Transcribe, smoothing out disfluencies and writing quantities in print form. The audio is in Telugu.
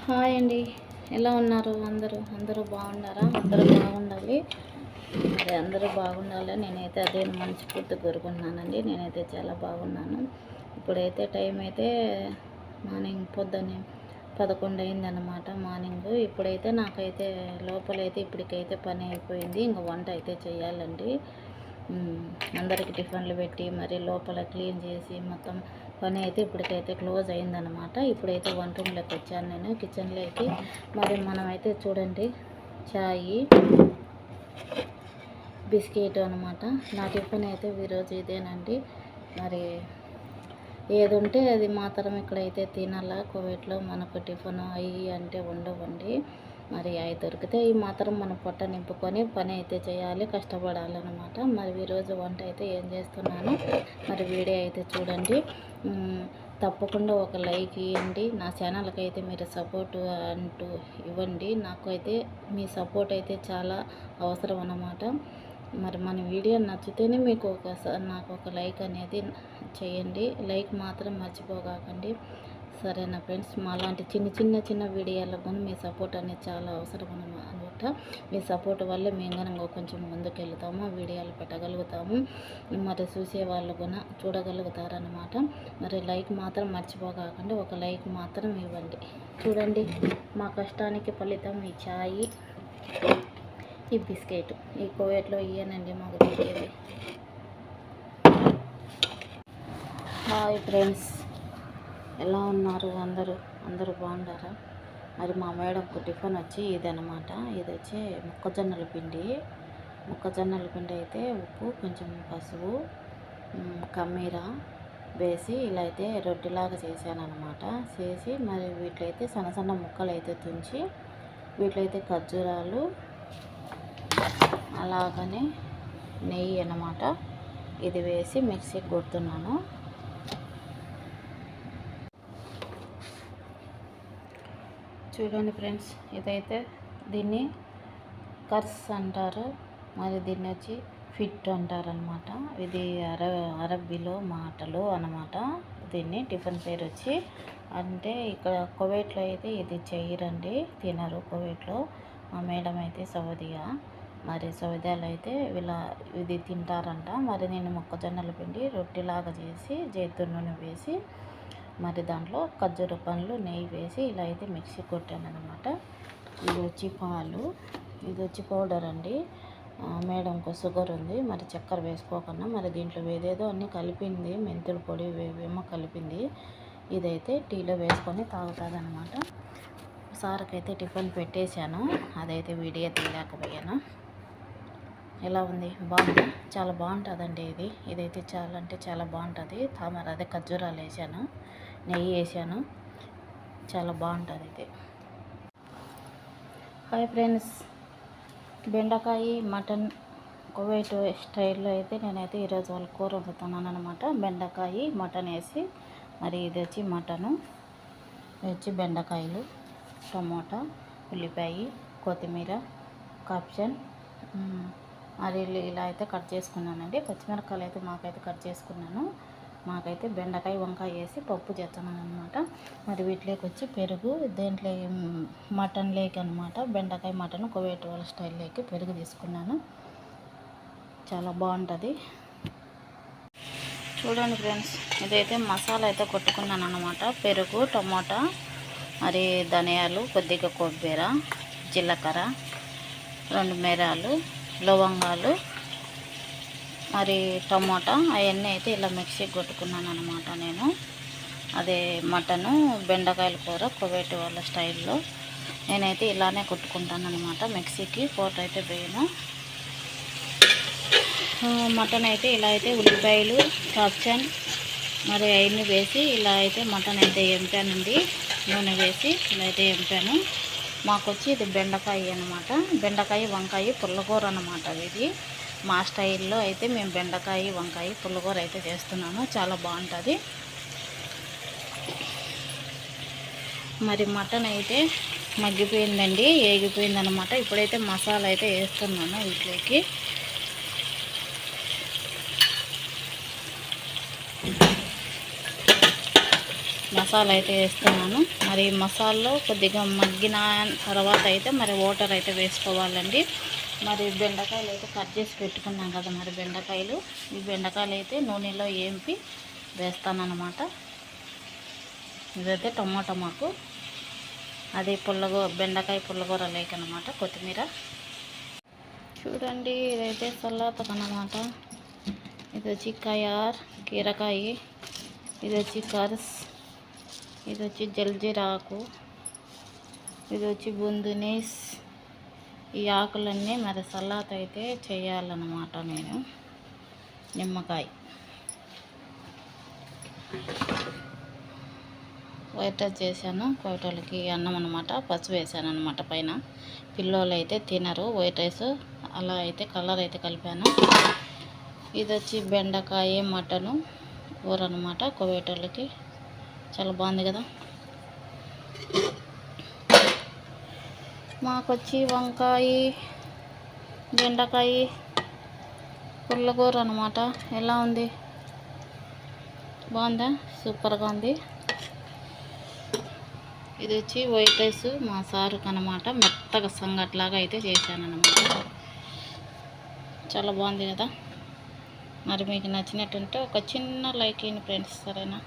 హాయ్ అండి, ఎలా ఉన్నారు? అందరూ బాగున్నారా? అందరూ బాగుండాలి. మరి అందరూ బాగుండాలి. నేనైతే అదే మనస్ఫూర్తి కోరుకుంటున్నానండి. నేనైతే చాలా బాగున్నాను. ఇప్పుడైతే టైం అయితే మార్నింగ్ పొద్దున్నే 11 అయిందన్నమాట మార్నింగ్. ఇప్పుడైతే నాకైతే లోపలైతే ఇప్పటికైతే పని అయిపోయింది. ఇంకా వంట అయితే చేయాలండి. అందరికి టిఫిన్లు పెట్టి మరి లోపల క్లీన్ చేసి మొత్తం పని అయితే ఇప్పటికైతే క్లోజ్ అయిందనమాట. ఇప్పుడైతే వంట రూమ్లోకి వచ్చాను నేను, కిచెన్లోకి. మరి మనమైతే చూడండి, చాయ్ బిస్కెట్ అనమాట. నా టిఫిన్ అయితే ఈరోజు ఇదేనండి. మరి ఏది ఉంటే అది మాత్రం ఇక్కడైతే తినాలా. కువైట్లో మనకు టిఫిన్ అవి అంటే ఉండవండి. మరి అవి దొరికితే ఈ మాత్రం మనం పొట్ట నింపుకొని పని అయితే చేయాలి, కష్టపడాలన్నమాట. మరి ఈరోజు వంట అయితే ఏం చేస్తున్నాను, మరి వీడియో అయితే చూడండి. తప్పకుండా ఒక లైక్ ఇవ్వండి. నా ఛానల్కి అయితే మీరు సపోర్ట్ అంటూ ఇవ్వండి. నాకు అయితే మీ సపోర్ట్ అయితే చాలా అవసరం అన్నమాట. మరి మన వీడియో నచ్చితేనే మీకు నాకు ఒక లైక్ అనేది చేయండి. లైక్ మాత్రం మర్చిపోకండి, సరేనా ఫ్రెండ్స్? మాలాంటి చిన్న వీడియోలకు కానీ మీ సపోర్ట్ అనేది చాలా అవసరం అనమాట. మీ సపోర్ట్ వల్ల మేము కనుక కొంచెం ముందుకెళ్తాము, వీడియోలు పెట్టగలుగుతాము. మరి చూసే వాళ్ళు కూడా చూడగలుగుతారనమాట. మరి లైక్ మాత్రం మర్చిపోకండి, ఒక లైక్ మాత్రం ఇవ్వండి. చూడండి, మా కష్టానికి ఫలితం ఈ ఛాయ్, ఈ బిస్కెట్. ఈ కువైట్లో ఇయ్యనండి మాకు తెలియదు. హాయ్ ఫ్రెండ్స్, ఎలా ఉన్నారు? అందరూ బాగుంటారా? మరి మా మేడంకు టిఫిన్ వచ్చి ఇదనమాట. ఇది వచ్చి మొక్కజొన్నల పిండి అయితే ఉప్పు, కొంచెం పసుపు, కమ్మీర వేసి ఇలా అయితే రొట్టెలాగా చేశాను అనమాట. చేసి మరి వీటిలైతే సన్న ముక్కలు అయితే తుంచి వీటిలైతే ఖర్జూరాలు, అలాగనే నెయ్యి అన్నమాట, ఇది వేసి మిక్సీకి కొడుతున్నాను. చూడండి ఫ్రెండ్స్, ఇదైతే దీన్ని కర్స్ అంటారు, మరి దీన్ని వచ్చి ఫిట్ అంటారనమాట. ఇది అరబ్బీలో మాటలు అనమాట. దీన్ని టిఫిన్ పేరు వచ్చి, అంటే ఇక్కడ కువైట్లో అయితే ఇది చేయరండి, తినరు కువైట్లో. మా మేడం అయితే సౌదియా, మరి సౌదియాలో అయితే ఇది తింటారంట. మరి నేను మొక్కజొన్నల పిండి రొట్టెలాగా చేసి జైతున్ నూనె వేసి మరి దాంట్లో ఖర్జూర పండ్లు, నెయ్యి వేసి ఇలా అయితే మిక్సీ కొట్టాను అనమాట. ఇది వచ్చి పాలు, ఇది వచ్చి పౌడర్ అండి. మేడంకు షుగర్ ఉంది, మరి చక్కెర వేసుకోకుండా మరి దీంట్లో ఏదేదో అన్నీ కలిపింది, మెంతుల పొడి ఏమో కలిపింది. ఇదైతే టీలో వేసుకొని తాగుతుంది అనమాట. సార్కి అయితే టిఫిన్ పెట్టేశాను, అదైతే వీడియో తీయలేకపోయాను. ఎలా ఉంది? బాగుంది, చాలా బాగుంటుందండి. ఇదైతే చాలా బాగుంటుంది. మరి అదే ఖర్జూరాలు వేసాను, నెయ్యి వేసాను, చాలా బాగుంటుంది ఇది. హాయ్ ఫ్రెండ్స్, బెండకాయ మటన్ కువైట్ స్టైల్లో అయితే నేనైతే ఈరోజు వాళ్ళ కూర వండుతున్నాను అనమాట. బెండకాయ మటన్ వేసి, మరి ఇది వచ్చి మటను, ఇది వచ్చి బెండకాయలు, టమోటా, ఉల్లిపాయ, కొత్తిమీర, కాప్షన్, మరి ఇలా అయితే కట్ చేసుకున్నానండి. పచ్చిమిరపకాయలు అయితే మాకైతే కట్ చేసుకున్నాను. మాకైతే బెండకాయ వంకాయ వేసి పప్పు చేస్తున్నాను అనమాట. మరి వీటిలోకి వచ్చి పెరుగు, దేంట్లో మటన్ లేక్ అనమాట. బెండకాయ మటన్ కువైట్ వాళ్ళ స్టైల్లోకి పెరుగు తీసుకున్నాను, చాలా బాగుంటుంది. చూడండి ఫ్రెండ్స్, ఇదైతే మసాలా అయితే కొట్టుకున్నాను అనమాట. పెరుగు, టమోటా, మరి ధనియాలు, కొద్దిగా కొబ్బరి, జీలకర్ర, 2 మిరియాలు, లవంగాలు, మరి టమోటా, అవన్నీ అయితే ఇలా మిక్సీకి కొట్టుకున్నాను అనమాట నేను. అదే మటను బెండకాయల కూర కువైట్ వాళ్ళ స్టైల్లో నేనైతే ఇలానే కొట్టుకుంటాను అనమాట. మిక్సీకి పోటు అయితే వేయను. మటన్ అయితే ఇలా అయితే ఉల్లిపాయలు, కాప్షన్, మరి అవన్నీ వేసి ఇలా అయితే మటన్ అయితే ఎంపానండి. నూనె వేసి ఇలా అయితే ఎంపాను. మాకు వచ్చి ఇది బెండకాయ అనమాట. బెండకాయ వంకాయ పుల్లకూర అనమాట. ఇది మా స్టైల్లో అయితే మేము బెండకాయ వంకాయ పుల్లకూర అయితే చేస్తున్నాము, చాలా బాగుంటుంది. మరి మటన్ అయితే మగ్గిపోయిందండి, ఏగిపోయిందనమాట. ఇప్పుడైతే మసాలా అయితే వేస్తున్నాను వీటిలోకి. మసాలా అయితే వేస్తున్నాను. మరి మసాలాలో కొద్దిగా మగ్గిన తర్వాత అయితే మరి వాటర్ అయితే వేసుకోవాలండి. మరి బెండకాయలు అయితే కట్ చేసి పెట్టుకున్నాం కదా, మరి బెండకాయలు, ఈ బెండకాయలు అయితే నూనెలో ఏంపి వేస్తానన్నమాట. ఇదైతే టమాటో మాకు, అది బెండకాయ పుల్లగూర లేక అనమాట, కొత్తిమీర. చూడండి ఇదైతే సల్లాతకనమాట. ఇది వచ్చి కీరకాయ, ఇది వచ్చి కర్స్, ఇది వచ్చి జల్జీరాకు, ఇది వచ్చి బుందునీస్. ఈ ఆకులన్నీ మరి సల్లాత అయితే చేయాలన్నమాట. నేను నిమ్మకాయ వైట్ రైస్ చేశాను, కోటలకి అన్నం అనమాట. పసుపు వేసాను అనమాట పైన. పిల్లోళ్ళు అయితే తినరు వైట్ రైస్, అలా అయితే కలర్ అయితే కలిపాను. ఇది వచ్చి బెండకాయ మటను కూర అనమాట, కోవేటోళ్ళకి చాలా బాగుంది కదా. మాకొచ్చి వంకాయ, బెండకాయ పుల్లగూర అనమాట. ఎలా ఉంది, బాగుందా? సూపర్గా ఉంది. ఇది వచ్చి వైట్ రైస్ మా సారుకు అనమాట, మెత్తగా సంగట్లాగా అయితే చేశాను అనమాట. చాలా బాగుంది కదా. మరి మీకు నచ్చినట్టుంటే ఒక చిన్న లైక్ ఇవ్వండి ఫ్రెండ్స్, సరేనా?